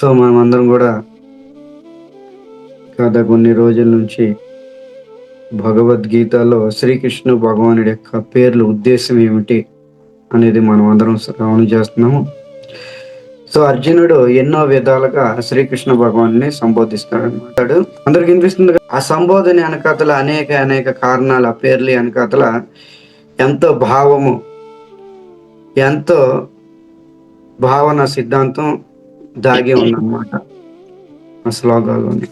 So మనం అందరం కూడా గత కొన్ని రోజుల నుంచి భగవద్గీతలో శ్రీకృష్ణ భగవానుడి యొక్క పేర్లు ఉద్దేశం ఏమిటి అనేది మనం అందరం శ్రవణం చేస్తున్నాము. సో అర్జునుడు ఎన్నో విధాలుగా శ్రీకృష్ణ భగవాన్ని సంబోధిస్తాడు. అందరికి వినిపిస్తుంది. ఆ సంబోధన వెనకాతల అనేక కారణాలు, ఆ పేర్లు వెనకాతల ఎంతో భావము, ఎంతో భావన సిద్ధాంతం దాగి ఉందన్నమాట ఆ శ్లోకాల్లోని,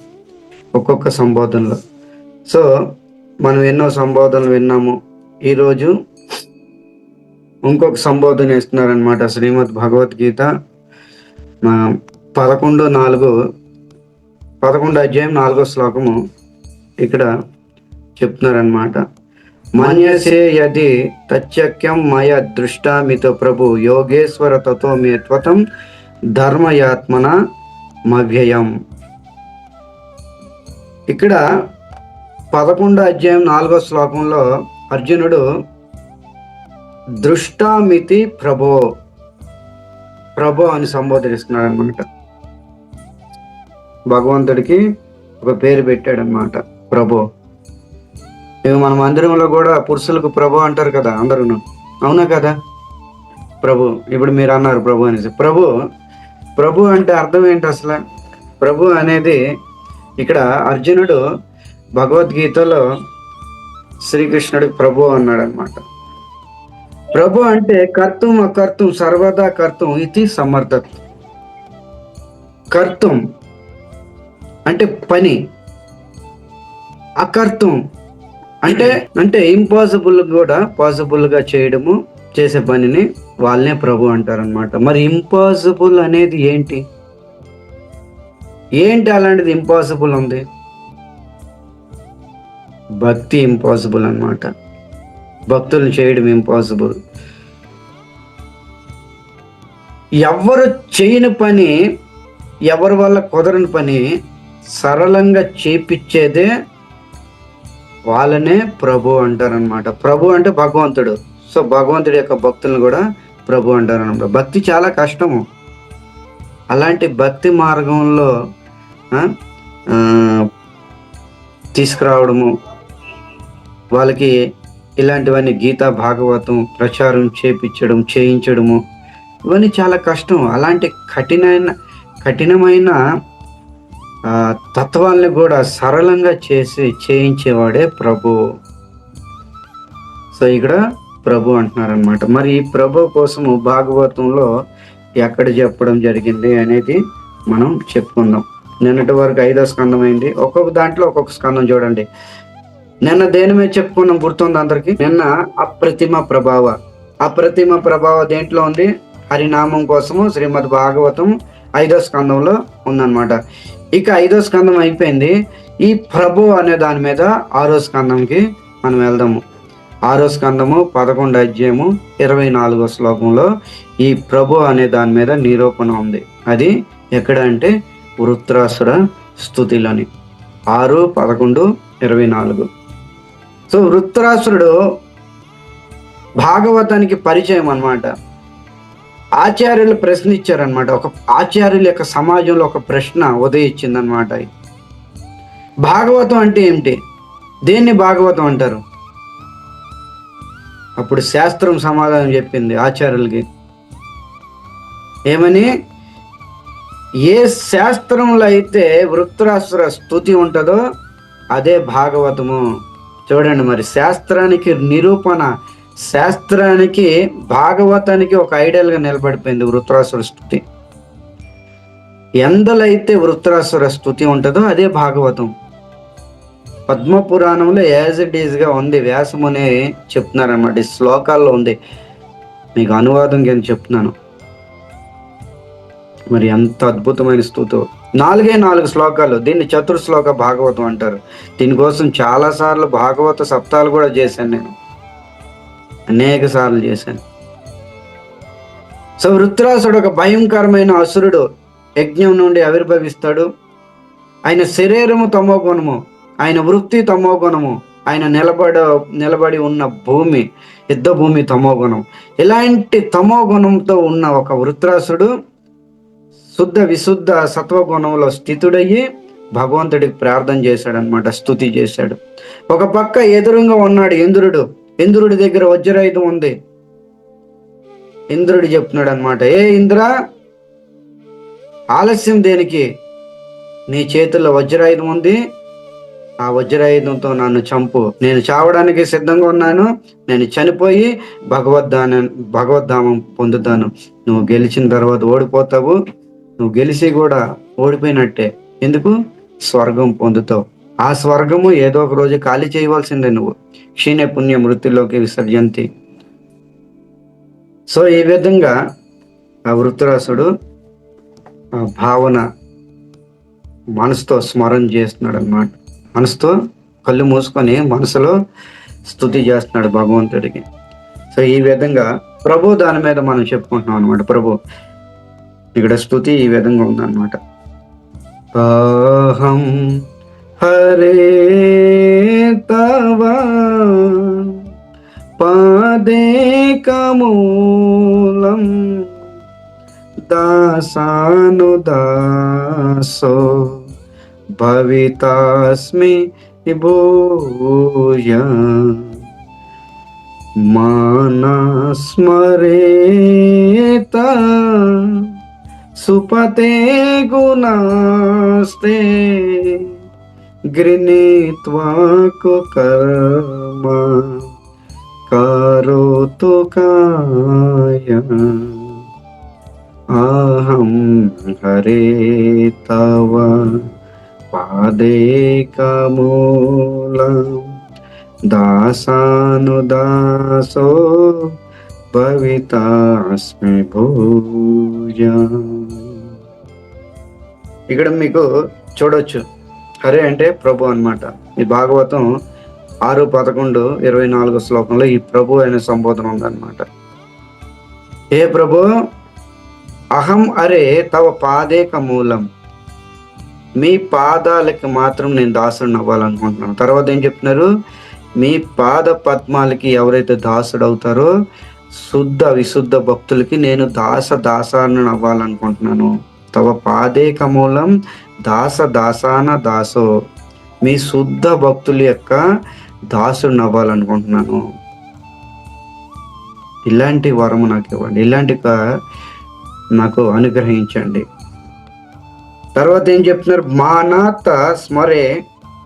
ఒక్కొక్క సంబోధనలో. సో మనం ఎన్నో సంబోధనలు విన్నాము. ఈరోజు ఇంకొక సంబోధన ఇస్తున్నారనమాట. శ్రీమద్ భగవద్గీత 11 అధ్యాయం 4వ శ్లోకము ఇక్కడ చెప్తున్నారనమాట. మన్యసే యది తచ్చక్యం మయ దృష్టామితో ప్రభు యోగేశ్వర తతో మే త్వతం ధర్మయాత్మన మవ్యయం. ఇక్కడ 11 అధ్యాయం 4వ శ్లోకంలో అర్జునుడు దృష్టామితి ప్రభో అని సంబోధిస్తున్నాడు అనమాట. భగవంతుడికి ఒక పేరు పెట్టాడు అనమాట, ప్రభో. మన మందిరంలో కూడా పురుషులకు ప్రభు అంటారు కదా అందరూ, అవునా కదా? ప్రభు, ఇప్పుడు మీరు అన్నారు ప్రభు అనేసి. ప్రభు అంటే అర్థం ఏంటి అసలు? ప్రభు అనేది ఇక్కడ అర్జునుడు భగవద్గీతలో శ్రీకృష్ణుడికి ప్రభు అన్నాడు అనమాట. ప్రభు అంటే కర్తం అకర్తం సర్వదా కర్తం ఇది సమర్థత. కర్తం అంటే పని, అకర్తం అంటే ఇంపాసిబుల్ కూడా పాసిబుల్ గా చేయడము, చేసే పనిని వాళ్ళనే ప్రభు అంటారనమాట. మరి ఇంపాసిబుల్ అనేది ఏంటి అలాంటిది ఇంపాసిబుల్ ఉంది? భక్తి ఇంపాసిబుల్ అన్నమాట. భక్తులు చేయడం ఇంపాసిబుల్. ఎవరు చేయని పని, ఎవరి వల్ల కుదరని పని సరళంగా చేపిచ్చేదే వాళ్ళనే ప్రభు అంటారనమాట. ప్రభు అంటే భగవంతుడు. సో భగవంతుడి యొక్క భక్తులను కూడా ప్రభు అంటారనమాట. భక్తి చాలా కష్టము. అలాంటి భక్తి మార్గంలో తీసుకురావడము, వాళ్ళకి ఇలాంటివన్నీ గీతా భాగవతం ప్రచారం చేయించడము, ఇవన్నీ చాలా కష్టం. అలాంటి కఠినమైన తత్వాల్ని కూడా సరళంగా చేయించేవాడే ప్రభు. సో ఇక్కడ ప్రభు అంటున్నారనమాట. మరి ఈ ప్రభు కోసము భాగవతంలో ఎక్కడ చెప్పడం జరిగింది అనేది మనం చెప్పుకుందాం. నిన్నటి వరకు 5వ స్కందం అయింది. ఒక్కొక్క దాంట్లో ఒక్కొక్క స్కందం చూడండి. నిన్న దేని మీద చెప్పుకున్నాం గుర్తుంది అందరికి? నిన్న అప్రతిమ ప్రభావ దేంట్లో ఉంది? హరినామం కోసము శ్రీమద్ భాగవతం 5వ స్కందంలో ఉందన్నమాట. ఇక 5వ స్కందం అయిపోయింది. ఈ ప్రభు అనే దాని మీద 6వ స్కందంకి మనం వెళ్దాము. 6వ స్కందము 11 అధ్యాయము 24వ శ్లోకంలో ఈ ప్రభు అనే దాని మీద నిరూపణ ఉంది. అది ఎక్కడ అంటే వృత్రాసుర స్తుతిలోని 6, 11, 24. సో వృత్రాసురుడు భాగవతానికి పరిచయం అన్నమాట. ఆచార్యులు ప్రశ్న ఇచ్చారనమాట. ఒక ఆచార్యుల యొక్క సమాజంలో ఒక ప్రశ్న ఉదయించిందనమాట. భాగవతం అంటే ఏమిటి? దేన్ని భాగవతం అంటారు? అప్పుడు శాస్త్రం సమాధానం చెప్పింది ఆచార్యులకి. ఏమని? ఏ శాస్త్రంలో అయితే వృత్రాసుర స్తుతి ఉంటుందో అదే భాగవతము. చూడండి, మరి శాస్త్రానికి నిరూపణ, శాస్త్రానికి భాగవతానికి ఒక ఐడియల్ గా నిలబడిపోయింది వృత్రాసుర స్తుతి. ఎందలైతే వృత్రాసుర స్తుతి ఉంటుందో అదే భాగవతం. పద్మపురాణంలో యాజ్ ఇట్ ఈజ్ గా ఉంది. వ్యాసముని చెప్తున్నారన్నమాట. ఈ శ్లోకాల్లో ఉంది. మీకు అనువాదం కింద చెప్తున్నాను. మరి ఎంత అద్భుతమైన స్తుతో. 4 శ్లోకాలు. దీన్ని చతుర్శ్లోక భాగవతం అంటారు. దీనికోసం చాలా సార్లు భాగవత సప్తాలు కూడా చేశాను నేను, అనేక సార్లు చేశాను. సో వృత్రాసుడు ఒక భయంకరమైన అసురుడు. యజ్ఞం నుండి ఆవిర్భవిస్తాడు. ఆయన శరీరము తమోగుణము, ఆయన వృత్తి తమోగుణము, ఆయన నిలబడి ఉన్న భూమి, యుద్ధ భూమి తమోగుణం. ఇలాంటి తమోగుణంతో ఉన్న ఒక వృత్రాసుడు శుద్ధ విశుద్ధ సత్వగుణంలో స్థితుడయ్యి భగవంతుడికి ప్రార్థన చేశాడనమాట, స్తుతి చేశాడు. ఒక పక్క ఎదురుగా ఉన్నాడు ఇంద్రుడు. ఇంద్రుడి దగ్గర వజ్రాయుధం ఉంది. ఇంద్రుడు చెప్తున్నాడు అనమాట, ఏ ఇంద్ర, ఆలస్యం దేనికి? నీ చేతుల్లో వజ్రాయుధం ఉంది, ఆ వజ్రాయుధంతో నన్ను చంపు. నేను చావడానికి సిద్ధంగా ఉన్నాను. నేను చనిపోయి భగవద్ధామం పొందుతాను. నువ్వు గెలిచిన తర్వాత ఓడిపోతావు. నువ్వు గెలిచి కూడా ఓడిపోయినట్టే. ఎందుకు? స్వర్గం పొందుతావు. ఆ స్వర్గము ఏదో ఒక రోజు ఖాళీ చేయవలసిందే నువ్వు. క్షీణ పుణ్య మృత్యులోకి విసర్జంతి. సో ఈ విధంగా ఆ వృత్రాసుడు ఆ భావన మనసుతో స్మరణ చేస్తున్నాడు అన్నమాట. మనసుతో కళ్ళు మూసుకొని మనసులో స్తుతి చేస్తున్నాడు భగవంతుడికి. సో ఈ విధంగా ప్రభు దాని మీద మనం చెప్పుకుంటున్నాం అనమాట. ప్రభు ఇక్కడ స్తుతి ఈ విధంగా ఉందన్నమాట. అహం హరే తవ పాదే కమూలం దాసానుదాసో భవితాస్మి భూయ మానస్మరేత సుపతే గుణాస్తే గృణీత్వా కర్మ కరోతు కాయ అహం హరే తవ పాదేకమూలం దాసానుదాసో భవితాస్మి భూయ. ఇక్కడ మీకు చూడొచ్చు, హరే అంటే ప్రభు అన్నమాట. ఈ భాగవతం 6:11-24 శ్లోకంలో ఈ ప్రభు అనే సంబోధన ఉందన్నమాట. ఏ ప్రభు, అహం అరే తవ పాదేక మూలం, మీ పాదాలకి మాత్రం నేను దాసుడిని అవ్వాలనుకుంటున్నాను. తర్వాత ఏం చెప్తున్నారు? మీ పాద పద్మాలకి ఎవరైతే దాసుడు అవుతారో శుద్ధ విశుద్ధ భక్తులకి నేను దాసాన్ని అవ్వాలనుకుంటున్నాను. తవ పాదేక మూలం దాసాన దాసో, మీ శుద్ధ భక్తుల యొక్క దాసుడిని అవ్వాలనుకుంటున్నాను. ఇలాంటి వరము నాకు ఇవ్వండి, ఇలాంటి నాకు అనుగ్రహించండి. తర్వాత ఏం చెప్తున్నారు?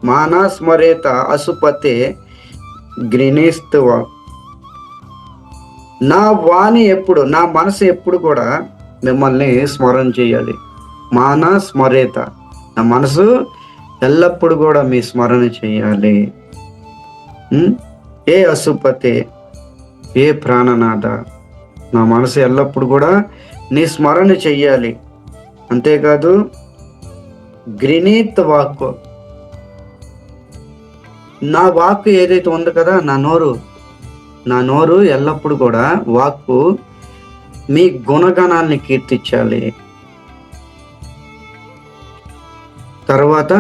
మానా స్మరేత అసుపతే గ్రినేస్తువ, నా వాణి ఎప్పుడు, నా మనసు ఎప్పుడు కూడా మిమ్మల్ని స్మరణ చేయాలి. మానా స్మరేత, నా మనసు ఎల్లప్పుడు కూడా మీ స్మరణ చేయాలి. ఏ అసుపతే, ఏ ప్రాణనాథ, నా మనసు ఎల్లప్పుడు కూడా నీ స్మరణ చెయ్యాలి. అంతేకాదు గ్రినీత్ వాక్కు, నా వాక్కు ఏదైతే ఉంది కదా, నా నోరు ఎల్లప్పుడు కూడా వాక్కు మీ గుణగణాన్ని కీర్తించాలి. తర్వాత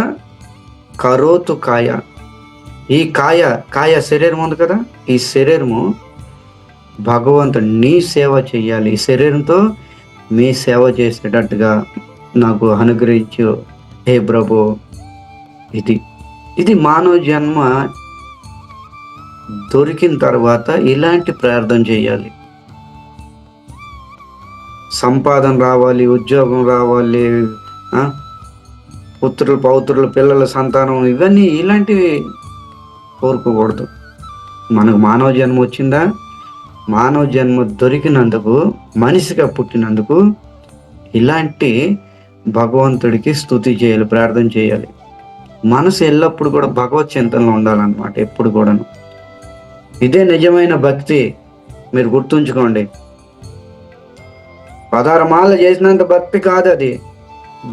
కరోతు కాయ, ఈ కాయ శరీరం ఉంది కదా, ఈ శరీరము భగవంతుడు నీ సేవ చేయాలి. ఈ శరీరంతో మీ సేవ చేసేటట్టుగా నాకు అనుగ్రహించు హే ప్రభు. ఇది మానవ జన్మ దొరికిన తర్వాత ఇలాంటి ప్రార్థన చేయాలి. సంపాదన రావాలి, ఉద్యోగం రావాలి, పుత్రులు పౌత్రులు పిల్లల సంతానం, ఇవన్నీ ఇలాంటివి కోరుకోకూడదు. మనకు మానవ జన్మ వచ్చిందా, మానవ జన్మ దొరికినందుకు, మనిషిగా పుట్టినందుకు ఇలాంటి భగవంతుడికి స్తుతి చేయాలి, ప్రార్థన చేయాలి. మనసు ఎల్లప్పుడు కూడా భగవత్ చింతనలో ఉండాలన్నమాట, ఎప్పుడు కూడాను. ఇదే నిజమైన భక్తి. మీరు గుర్తుంచుకోండి, 16 మాలలు చేసినంత భక్తి కాదు అది,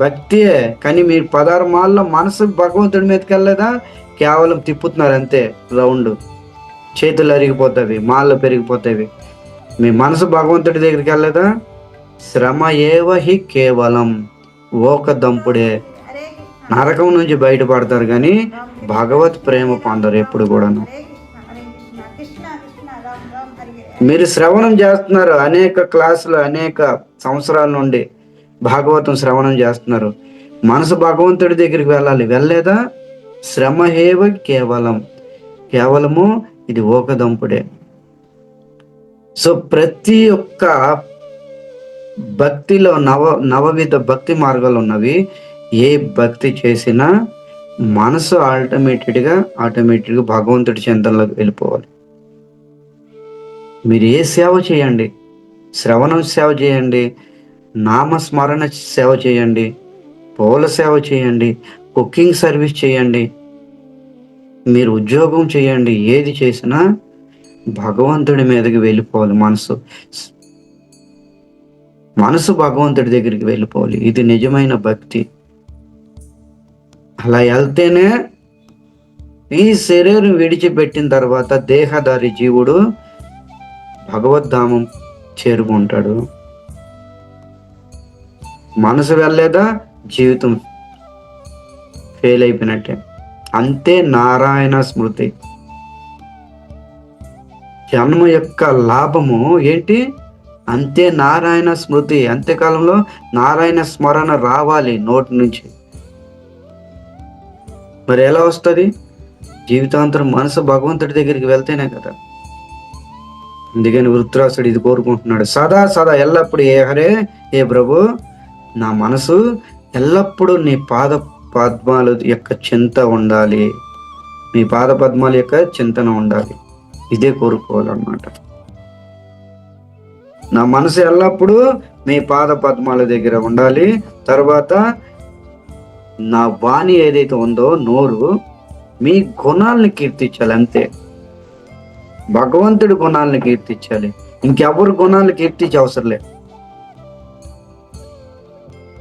భక్తియే. కానీ మీరు 16 మాలలో మనసు భగవంతుడి మీదకి వెళ్ళలేదా, కేవలం తిప్పుతున్నారు అంతే రౌండ్. చేతులు అరిగిపోతాయి, మాలలు పెరిగిపోతాయి. మీ మనసు భగవంతుడి దగ్గరికి వెళ్ళలేదా, శ్రమ ఏవహి కేవలం ఓక దంపుడే, నరకం నుంచి బయటపడతారు కానీ భగవత్ ప్రేమ పొందరు ఎప్పుడు కూడాను. మీరు శ్రవణం చేస్తున్నారు అనేక క్లాసులు, అనేక సంవత్సరాల నుండి భాగవతం శ్రవణం చేస్తున్నారు, మనసు భగవంతుడి దగ్గరికి వెళ్ళాలి. వెళ్ళలేదా? శ్రమ హేవ కేవలము ఇది ఓకదంపుడే. సో ప్రతి ఒక్క భక్తిలో నవవిధ భక్తి మార్గాలు ఉన్నవి. ఏ భక్తి చేసినా మనసు ఆటోమేటిక్గా భగవంతుడి చెంతనలోకి వెళ్ళిపోవాలి. మీరు ఏ సేవ చేయండి, శ్రవణం సేవ చేయండి, నామస్మరణ సేవ చేయండి, పౌల సేవ చేయండి, కుకింగ్ సర్వీస్ చేయండి, మీరు ఉద్యోగం చేయండి, ఏది చేసినా భగవంతుడి మీదకి వెళ్ళిపోవాలి. మనసు భగవంతుడి దగ్గరికి వెళ్ళిపోవాలి. ఇది నిజమైన భక్తి. అలా వెళ్తేనే ఈ శరీరం విడిచిపెట్టిన తర్వాత దేహధారి జీవుడు భగవద్ధామం చేరుకుంటాడు. మనసు వెళ్ళలేదా జీవితం ఫెయిల్ అయిపోయినట్టే. అంతే నారాయణ స్మృతి. జన్మ యొక్క లాభము ఏంటి? అంతే నారాయణ స్మృతి. అంత్యకాలంలో నారాయణ స్మరణ రావాలి నోటి నుంచి. మరి ఎలా వస్తుంది? జీవితాంతరం మనసు భగవంతుడి దగ్గరికి వెళ్తేనే కదా. అందుకని వృత్రాసుడు ఇది కోరుకుంటున్నాడు, సదా ఎల్లప్పుడు ఏ ప్రభు, నా మనసు ఎల్లప్పుడూ నీ పాద పద్మాల యొక్క చింత ఉండాలి, నీ పాద పద్మాల యొక్క చింతన ఉండాలి. ఇదే కోరుకోవాలన్నమాట. నా మనసు ఎల్లప్పుడూ మీ పాద పద్మాల దగ్గర ఉండాలి. తర్వాత నా వాణి ఏదైతే ఉందో, నోరు, మీ గుణాలని కీర్తించాలి. అంతే, భగవంతుడి గుణాలను కీర్తించాలి. ఇంకెవరు గుణాలు కీర్తించే అవసరం లేదు.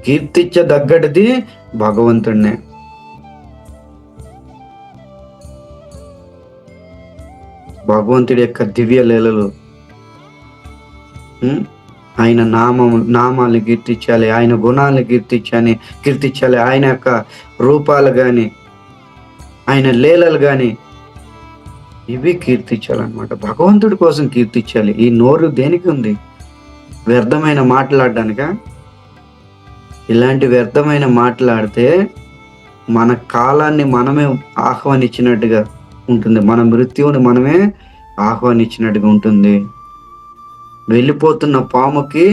కీర్తించదగ్గటిది భగవంతుడినే. భగవంతుడి యొక్క దివ్య లీలలు, ఆయన నామాలను కీర్తించాలి, ఆయన గుణాలను కీర్తించాలి, ఆయన యొక్క రూపాలు కానీ, ఆయన లీలలు కానీ, ఇవి కీర్తించాలన్నమాట. భగవంతుడి కోసం కీర్తించాలి. ఈ నోరు దేనికి ఉంది? వ్యర్థమైన మాట్లాడడానిక? ఇలాంటి వ్యర్థమైన మాట్లాడితే మన కాలాన్ని మనమే ఆహ్వానించినట్టుగా ఉంటుంది, మన మృత్యువుని మనమే ఆహ్వానించినట్టుగా ఉంటుంది. వెళ్ళిపోతున్న పాముకి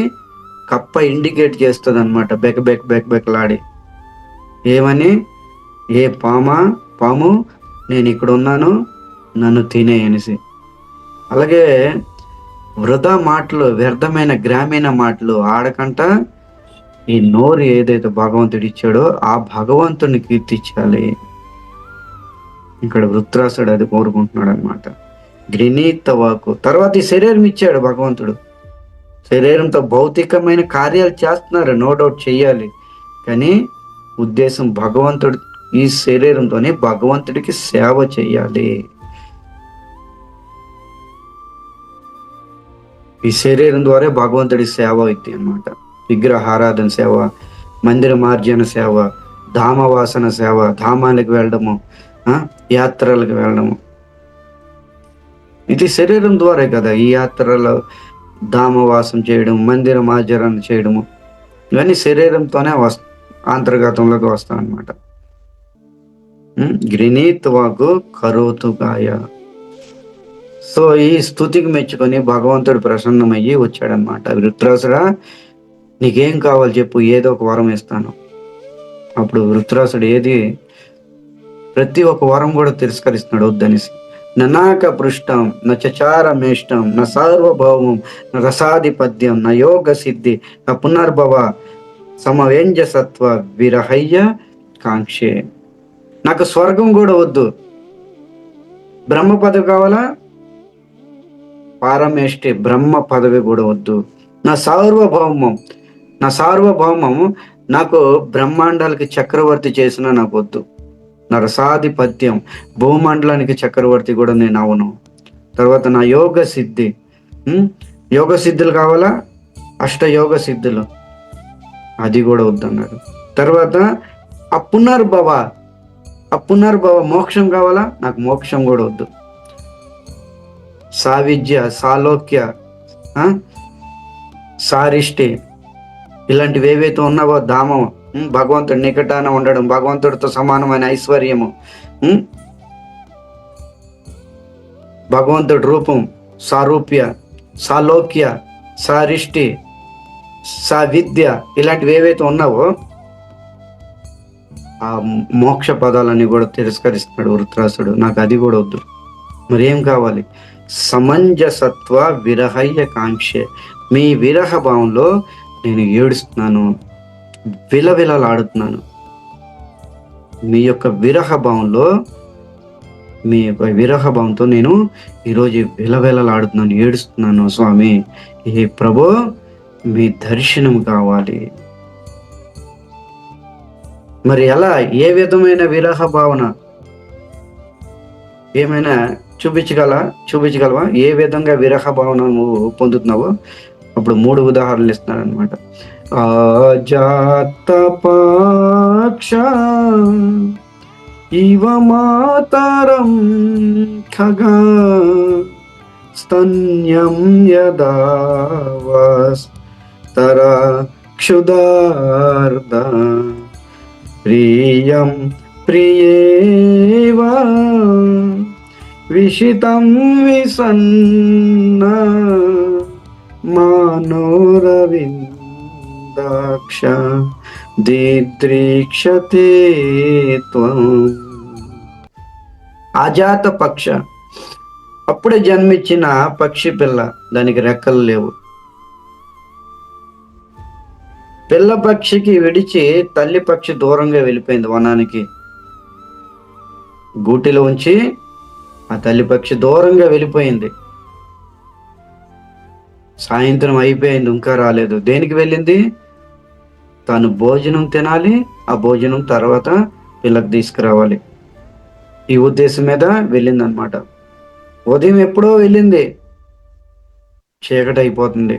కప్ప ఇండికేట్ చేస్తుంది అనమాట, బెకలాడి. ఏమని? ఏ పాము, నేను ఇక్కడ ఉన్నాను, నన్ను తినే అనేసి. అలాగే వృధా మాటలు, వ్యర్థమైన గ్రామీణ మాటలు ఆడకంట ఈ నోరు ఏదైతే భగవంతుడు ఇచ్చాడో ఆ భగవంతుడిని కీర్తించాలి. ఇక్కడ వృత్రాసుడు అది కోరుకుంటున్నాడు అనమాట. గ్రినీత వాకు. తర్వాత ఈ శరీరం ఇచ్చాడు భగవంతుడు. శరీరంతో భౌతికమైన కార్యాలు చేస్తున్నారు, నో డౌట్ చెయ్యాలి. కానీ ఉద్దేశం భగవంతుడు ఈ శరీరంతోనే భగవంతుడికి సేవ చేయాలి. ఈ శరీరం ద్వారా భగవంతుడి సేవ అవుతుంది అన్నమాట. విగ్రహారాధన సేవ, మందిర మార్జన సేవ, ధామవాసన సేవ, ధామాలకు వెళ్ళడము, యాత్రలకు వెళ్ళడము, ఇది శరీరం ద్వారా కదా. ఈ యాత్రలో ధామవాసం చేయడం, మందిర మార్జన చేయడము, ఇవన్నీ శరీరంతోనే అంతర్గతంలోకి వస్తాం అనమాట. గ్రినీత్వాకు కరోతుగాయ. సో ఈ స్తుతికి మెచ్చుకొని భగవంతుడు ప్రసన్నమయ్యి వచ్చాడనమాట. వృత్రాసుడా, నీకేం కావాలి చెప్పు, ఏదో ఒక వరం ఇస్తాను. అప్పుడు వృత్రాసుడు ప్రతి ఒక్క వరం కూడా తిరస్కరిస్తున్నాడు, వద్దనేసి. ననాక పృష్టం, నా చచార మేష్టం, నా సార్వభౌమం, నా రసాధిపద్యం, నా యోగ సిద్ధి, నా పునర్భవ సమవ్యంజ సత్వ విరహయ్య కాంక్షే. నాకు స్వర్గం కూడా వద్దు, బ్రహ్మ పదవి కావాలా, పారమేష్టి బ్రహ్మ పదవి కూడా వద్దు. నా సార్వభౌమము నాకు బ్రహ్మాండాలకి చక్రవర్తి చేసినా నాకు వద్దు. నా రసాధిపత్యం, భూమండలానికి చక్రవర్తి కూడా నేను అవును. తర్వాత నా యోగ సిద్ధులు కావాలా, అష్టయోగ సిద్ధులు, అది కూడా వద్దన్నారు. తర్వాత అపునర్భవ మోక్షం కావాలా, నాకు మోక్షం కూడా వద్దు. సావిద్య, సాలోక్య, సారిష్టి, ఇలాంటివి ఏవైతే ఉన్నావో ధామం, భగవంతుడి నికటాన ఉండడం, భగవంతుడితో సమానమైన ఐశ్వర్యము, భగవంతుడి రూపం, సారూప్య, సాలోక్య, సారిష్టి, విద్య, ఇలాంటివి ఏవైతే ఉన్నావో ఆ మోక్ష పదాలన్నీ కూడా తిరస్కరిస్తున్నాడు వృత్రాసుడు. నాకు అది కూడా వద్దు. మరి ఏం కావాలి? సమంజసత్వ విరహయ్య కాంక్షే. మీ విరహ భావంలో నేను ఏడుస్తున్నాను, విలవిలలాడుతున్నాను. మీ యొక్క విరహ భావంలో, మీ యొక్క విరహ భావంతో నేను ఈరోజు విలవిలలాడుతున్నాను, ఏడుస్తున్నాను స్వామి. ఏ ప్రభు, మీ దర్శనం కావాలి. మరి ఎలా, ఏ విధమైన విరహ భావన? ఏమైనా చూపించగలవా? ఏ విధంగా విరహ భావన నువ్వు పొందుతున్నావో అప్పుడు 3 ఉదాహరణలు ఇస్తున్నాడు అనమాట. ఆజాత పక్ష ఇవ మాతరం ఖగా స్తన్యం యదా వస్తర క్షుదార్ద ప్రియం ప్రియేవ విషితం విసన్న మానోరవిందాక్ష దిద్రీక్షతే త్వం. అజాత పక్ష, అప్పుడే జన్మించిన పక్షి పిల్ల, దానికి రెక్కలు లేవు. పిల్ల పక్షికి విడిచి తల్లి పక్షి దూరంగా వెళ్ళిపోయింది వనానికి. గూటిలో ఉంచి ఆ తల్లి పక్షి దూరంగా వెళ్ళిపోయింది. సాయంత్రం అయిపోయింది, ఇంకా రాలేదు. దేనికి వెళ్ళింది? తను భోజనం తినాలి, ఆ భోజనం తర్వాత పిల్లకు తీసుకురావాలి. ఈ ఉద్దేశం మీద వెళ్ళింది అనమాట. ఉదయం ఎప్పుడో వెళ్ళింది, చీకటి అయిపోతుంది,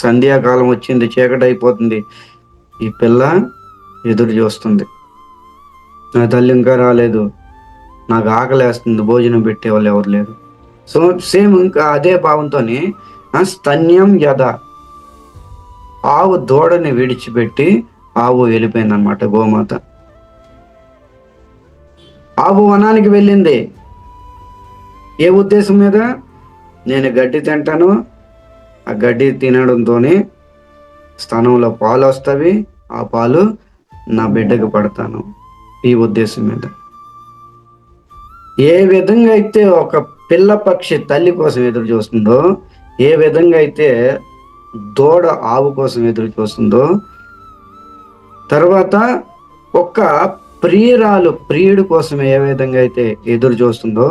సంధ్యాకాలం వచ్చింది, చీకటి అయిపోతుంది. ఈ పిల్ల ఎదురు చూస్తుంది, నా తల్లి ఇంకా రాలేదు, నాకు ఆకలేస్తుంది, భోజనం పెట్టేవాళ్ళు ఎవరు లేరు. సో సేమ్ ఇంకా అదే భావంతోని స్తన్యం యద, ఆవు దూడని విడిచిపెట్టి ఆవు వెళ్ళిపోయింది అనమాట. గోమాత ఆవు వనానికి వెళ్ళింది. ఏ ఉద్దేశం మీద? నేను గడ్డి తింటాను, ఆ గడ్డి తినడంతో స్థానంలో పాలు వస్తాయి, ఆ పాలు నా బిడ్డకు పడతాను, ఈ ఉద్దేశం మీద. ఏ విధంగా అయితే ఒక పిల్ల పక్షి తల్లి కోసం ఎదురు చూస్తుందో, ఏ విధంగా అయితే దూడ ఆవు కోసం ఎదురు చూస్తుందో, తర్వాత ఒక్క ప్రియురాలు ప్రియుడు కోసం ఏ విధంగా అయితే ఎదురు చూస్తుందో,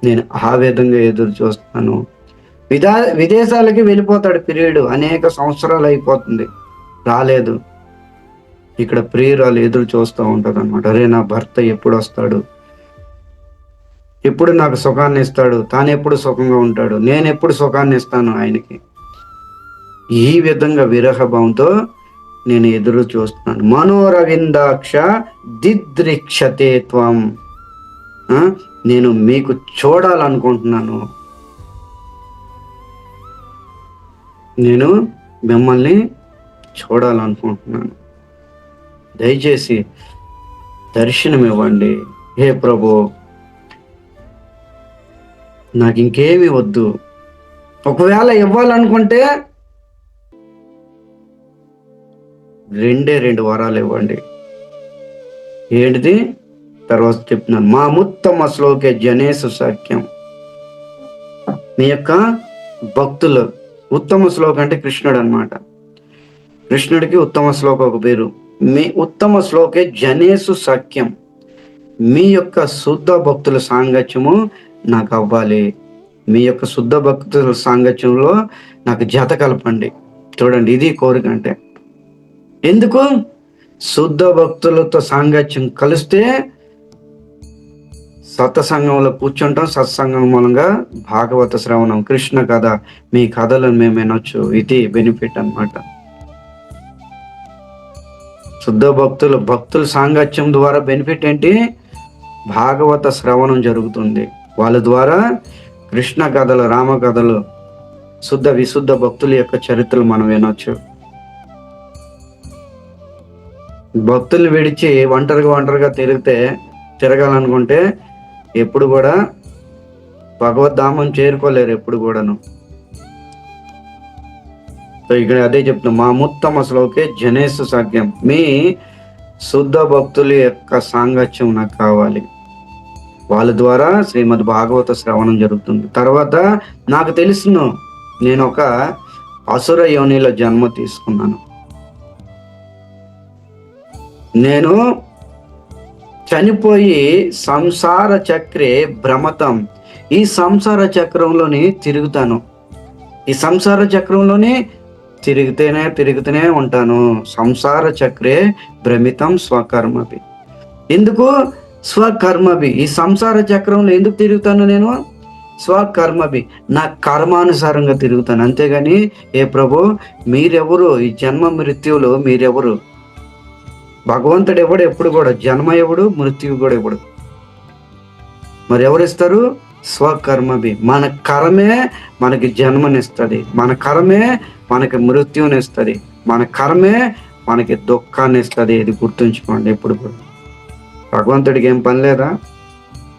నేను ఆ విధంగా ఎదురు చూస్తున్నాను. విదేశాలకి వెళ్ళిపోతాడు ప్రియుడు, అనేక సంవత్సరాలు అయిపోతుంది, రాలేదు. ఇక్కడ ప్రియురాలు ఎదురు చూస్తూ ఉంటుంది అనమాట. అరే, నా భర్త ఎప్పుడు వస్తాడు, ఎప్పుడు నాకు సుఖాన్ని ఇస్తాడు, తాను ఎప్పుడు సుఖంగా ఉంటాడు, నేను ఎప్పుడు సుఖాన్ని ఇస్తాను ఆయనకి. ఈ విధంగా విరహ భావంతో నేను ఎదురు చూస్తున్నాను. మనోరవిందాక్ష దిద్రిక్షతే త్వం. నేను మీకు చూడాలనుకుంటున్నాను, నేను మిమ్మల్ని చూడాలనుకుంటున్నాను, దయచేసి దర్శనం ఇవ్వండి. హే ప్రభు, నాకు ఇంకేమీ వద్దు. ఒకవేళ ఇవ్వాలనుకుంటే 2 వరాలు ఇవ్వండి. ఏంటిది? తర్వాత చెప్తున్నాను. మా ఉత్తమ శ్లోకే జనేసు సఖ్యం. మీ యొక్క భక్తులు, ఉత్తమ శ్లోకం అంటే కృష్ణుడు అనమాట. కృష్ణుడికి ఉత్తమ శ్లోకం ఒక పేరు. మీ ఉత్తమ శ్లోకే జనేసు సఖ్యం. మీ యొక్క శుద్ధ భక్తుల సాంగత్యము నాకు అవ్వాలి. మీ యొక్క శుద్ధ భక్తుల సాంగత్యంలో నాకు జత కలపండి. చూడండి, ఇది కోరిక అంటే. ఎందుకు? శుద్ధ భక్తులతో సాంగత్యం కలిస్తే సత్సంగంలో కూర్చుంటాం, సత్సంగం మూలంగా భాగవత శ్రవణం, కృష్ణ కథ, మీ కథలను మేము వినొచ్చు. ఇది బెనిఫిట్ అన్నమాట. శుద్ధ భక్తుల సాంగత్యం ద్వారా బెనిఫిట్ ఏంటి? భాగవత శ్రవణం జరుగుతుంది. వాళ్ళ ద్వారా కృష్ణ కథలు, రామ కథలు, శుద్ధ విశుద్ధ భక్తుల యొక్క చరిత్రలు మనం వినొచ్చు. భక్తులు విడిచి ఒంటరిగా తిరగాలనుకుంటే ఎప్పుడు కూడా భగవద్ధామం చేరుకోలేరు ఎప్పుడు కూడాను. సో ఇక్కడ అదే చెప్తున్నా, మా ముత్తమ శ్లోకే జనేసు సాధ్యం, మీ శుద్ధ భక్తుల యొక్క సాంగత్యం నాకు కావాలి. వాళ్ళ ద్వారా శ్రీమద్ భాగవత శ్రవణం జరుగుతుంది. తర్వాత నాకు తెలుసును, నేను ఒక అసుర యోనిలో జన్మ తీసుకున్నాను. నేను చనిపోయి సంసార చక్రే భ్రమతం, ఈ సంసార చక్రంలోని తిరుగుతాను. ఈ సంసార చక్రంలోని తిరుగుతూనే ఉంటాను. సంసార చక్రే భ్రమితం స్వకర్మభి. ఎందుకు స్వకర్మభి? ఈ సంసార చక్రంలో ఎందుకు తిరుగుతాను నేను? స్వకర్మభి, నా కర్మానుసారంగా తిరుగుతాను. అంతేగాని ఏ ప్రభు మీరెవరు? ఈ జన్మ మృత్యువులు మీరెవరు? భగవంతుడు ఎవడు? ఎప్పుడు కూడా జన్మ ఎవడు, మృత్యువు కూడా ఎవడు? మరి ఎవరిస్తారు? స్వకర్మభి. మన కర్మే మనకి జన్మనిస్తుంది, మన కర్మే మనకి మృత్యునిస్తుంది, మన కర్మే మనకి దుఃఖాన్ని ఇస్తుంది. ఇది గుర్తుంచుకోండి ఎప్పుడు కూడా. భగవంతుడికి ఏం పని లేదా?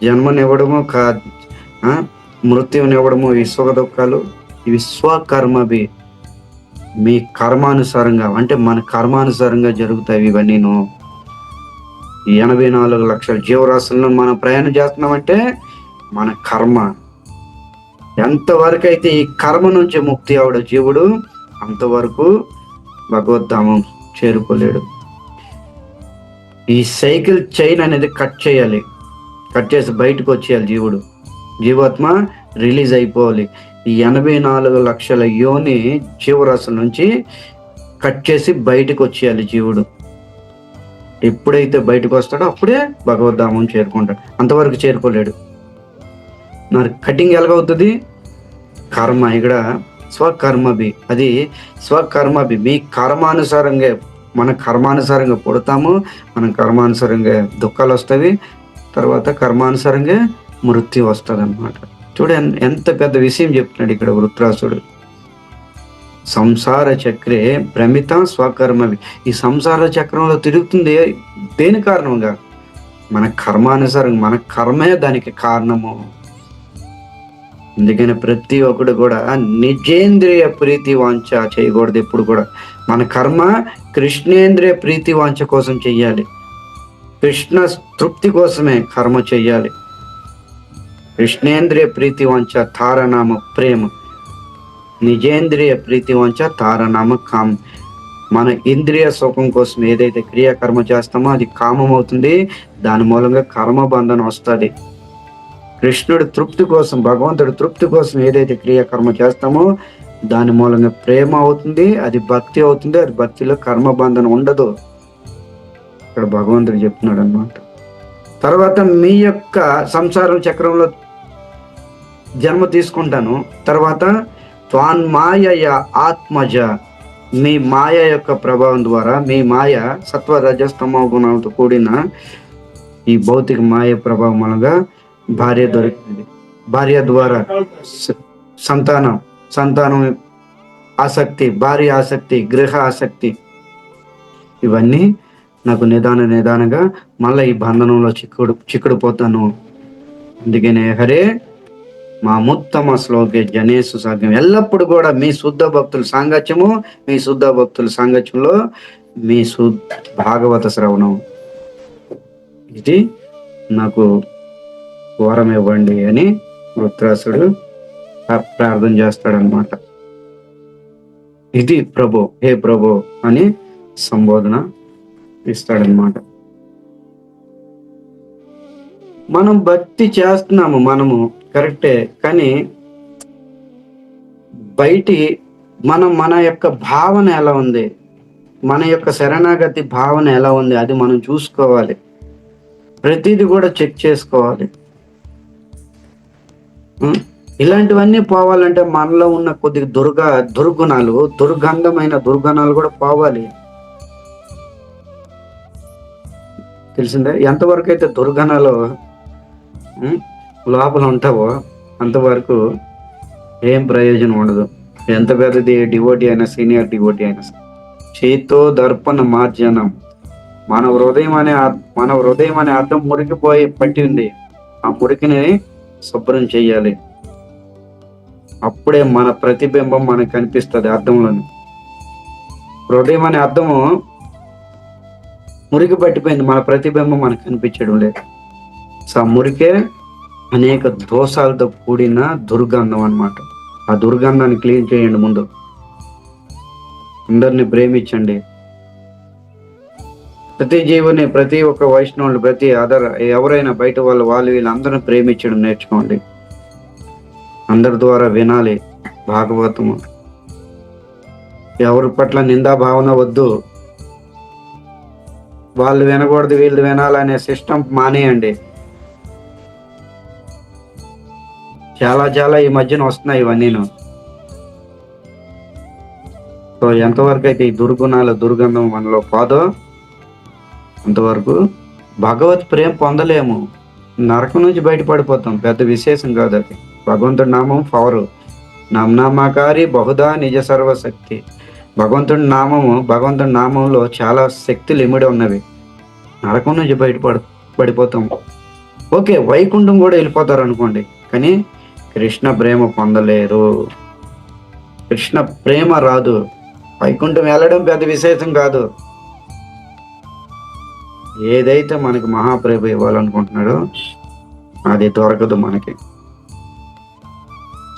జన్మనివ్వడము మృత్యునివ్వడము, ఈ సుఖ దుఃఖాలు ఇవి స్వకర్మభి. మీ కర్మానుసారంగా, అంటే మన కర్మానుసారంగా జరుగుతాయి ఇవన్నీను. 84 లక్షల జీవరాశులను మనం ప్రయాణం చేస్తున్నామంటే మన కర్మ ఎంతవరకు అయితే ఈ కర్మ నుంచి ముక్తి అవడు జీవుడు, అంతవరకు భగవద్ధామం చేరుకోలేడు. ఈ సైకిల్ చైన్ అనేది కట్ చేయాలి, కట్ చేసి బయటకు వచ్చేయాలి జీవాత్మ రిలీజ్ అయిపోవాలి. ఈ 84 లక్షల యోని జీవరాశుల నుంచి కట్ చేసి బయటకు వచ్చేయాలి జీవుడు. ఎప్పుడైతే బయటకు వస్తాడో అప్పుడే భగవద్ధామం చేరుకుంటాడు, అంతవరకు చేరుకోలేడు. మరి కటింగ్ ఎలాగవుతుంది? కర్మ. ఇక్కడ స్వకర్మభి, అది స్వకర్మభి. మీ కర్మానుసారంగా, మన కర్మానుసారంగా పుడతాము, మన కర్మానుసారంగా దుఃఖాలు వస్తాయి, తర్వాత కర్మానుసారంగా మృత్యు వస్తుంది అన్నమాట. చూడండి ఎంత పెద్ద విషయం చెప్తున్నాడు ఇక్కడ వృత్రాసుడు. సంసార చక్రే భ్రమిత స్వకర్మవి. ఈ సంసార చక్రంలో తిరుగుతుంది దేని కారణంగా? మన కర్మానుసారం, మన కర్మే దానికి కారణము. అందుకని ప్రతి ఒక్కడు కూడా నిజేంద్రియ ప్రీతి వాంఛ చేయకూడదు ఎప్పుడు కూడా. మన కర్మ కృష్ణేంద్రియ ప్రీతి వాంఛ కోసం చెయ్యాలి, కృష్ణ తృప్తి కోసమే కర్మ చెయ్యాలి. కృష్ణేంద్రియ ప్రీతి వాంఛ తారనామ ప్రేమ, నిజేంద్రియ ప్రీతి వాంఛ తారనామ కామం. మన ఇంద్రియ సుఖం కోసం ఏదైతే క్రియాకర్మ చేస్తామో అది కామం అవుతుంది, దాని మూలంగా కర్మ బంధనం వస్తుంది. కృష్ణుడి తృప్తి కోసం, భగవంతుడి తృప్తి కోసం ఏదైతే క్రియాకర్మ చేస్తామో దాని మూలంగా ప్రేమ అవుతుంది, అది భక్తి అవుతుంది. అది భక్తిలో కర్మ బంధనం ఉండదు. ఇక్కడ భగవంతుడు చెప్తున్నాడు అన్నమాట. తర్వాత మీ యొక్క సంసారం చక్రంలో జన్మ తీసుకుంటాను. తర్వాత త్వాన్ మాయ ఆత్మజ, మీ మాయ యొక్క ప్రభావం ద్వారా, మీ మాయ సత్వ రజస్తమో గుణాలతో కూడిన ఈ భౌతిక మాయ ప్రభావం మూలంగా భార్య దొరికింది. భార్య ద్వారా సంతానం ఆసక్తి, భార్య ఆసక్తి, గృహ ఆసక్తి, ఇవన్నీ నాకు నిదానంగా మళ్ళీ ఈ బంధనంలో చిక్కుడుపోతాను. అందుకనే హరే మా ముత్తమ శ్లోకే జనేసు సాధ్యం. ఎల్లప్పుడు కూడా మీ శుద్ధ భక్తుల సాంగత్యము, మీ శుద్ధ భక్తుల సాంగత్యంలో మీ భాగవత శ్రవణం, ఇది నాకు వరం ఇవ్వండి అని వృత్రాసుడు ప్రార్థన చేస్తాడనమాట. ఇది ప్రభు, హే ప్రభు అని సంబోధన ఇస్తాడనమాట. మనం భక్తి చేస్తున్నాము, మనము కరెక్టే, కానీ బయటి మన యొక్క భావన ఎలా ఉంది, మన యొక్క శరణాగతి భావన ఎలా ఉంది, అది మనం చూసుకోవాలి. ప్రతిదీ కూడా చెక్ చేసుకోవాలి. ఇలాంటివన్నీ పోవాలంటే మనలో ఉన్న కొద్ది దుర్గుణాలు, దుర్గంధమైన దుర్గుణాలు కూడా పోవాలి. తెలిసిందే, ఎంతవరకు అయితే దుర్గుణాలు లోపల ఉంటావో అంతవరకు ఏం ప్రయోజనం ఉండదు. ఎంత పెద్దది డివోటీ అయినా, సీనియర్ డివోటీ అయినా. చేతో దర్పణ మార్జనం, మన హృదయం అనే అద్దం మురికిపోయి పట్టి ఉంది. ఆ మురికిని శుభ్రం చెయ్యాలి. అప్పుడే మన ప్రతిబింబం మనకు కనిపిస్తుంది అద్దంలోని. హృదయం అనే అద్దము మురికి పట్టిపోయింది, మన ప్రతిబింబం మనకు కనిపించడం లేదు. సో ఆ మురికే అనేక దోషాలతో కూడిన దుర్గంధం అన్నమాట. ఆ దుర్గంధాన్ని క్లీన్ చేయండి. ముందు అందరిని ప్రేమించండి. ప్రతి జీవుని, ప్రతి ఒక్క వైష్ణవుని, ప్రతి ఎవరైనా బయట వాళ్ళు వీళ్ళందరిని ప్రేమించడం నేర్చుకోండి. అందరి ద్వారా వినాలి భాగవతము. ఎవరి పట్ల నిందా భావన వద్దు. వాళ్ళు వినకూడదు వీళ్ళు వినాలనే సిస్టమ్ మానేయండి. చాలా ఈ మధ్యన వస్తున్నాయి ఇవన్నీను. సో ఎంతవరకు అయితే ఈ దుర్గంధం మనలో పోదో అంతవరకు భగవత్ ప్రేమ పొందలేము. నరకం నుంచి బయటపడిపోతాం. పెద్ద విశేషం కాదు అది. భగవంతుడి నామం పవరు. నామనామాకారి బహుదా నిజ సర్వశక్తి. భగవంతుడి నామంలో చాలా శక్తులు ఇమిడి ఉన్నవి. నరకం నుంచి పడిపోతాం. ఓకే, వైకుంఠం కూడా వెళ్ళిపోతారు అనుకోండి, కానీ కృష్ణ ప్రేమ పొందలేరు. కృష్ణ ప్రేమ రాదు. వైకుంఠం వెళ్ళడం పెద్ద విశేషం కాదు. ఏదైతే మనకి మహాప్రేమ ఇవ్వాలనుకుంటున్నాడో అది దొరకదు మనకి.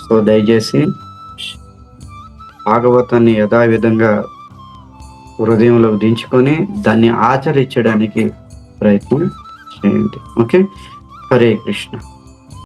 సో దయచేసి భాగవతాన్ని యథావిధంగా హృదయంలో దించుకొని దాన్ని ఆచరించడానికి ప్రయత్నం చేయండి. ఓకే, హరే కృష్ణ.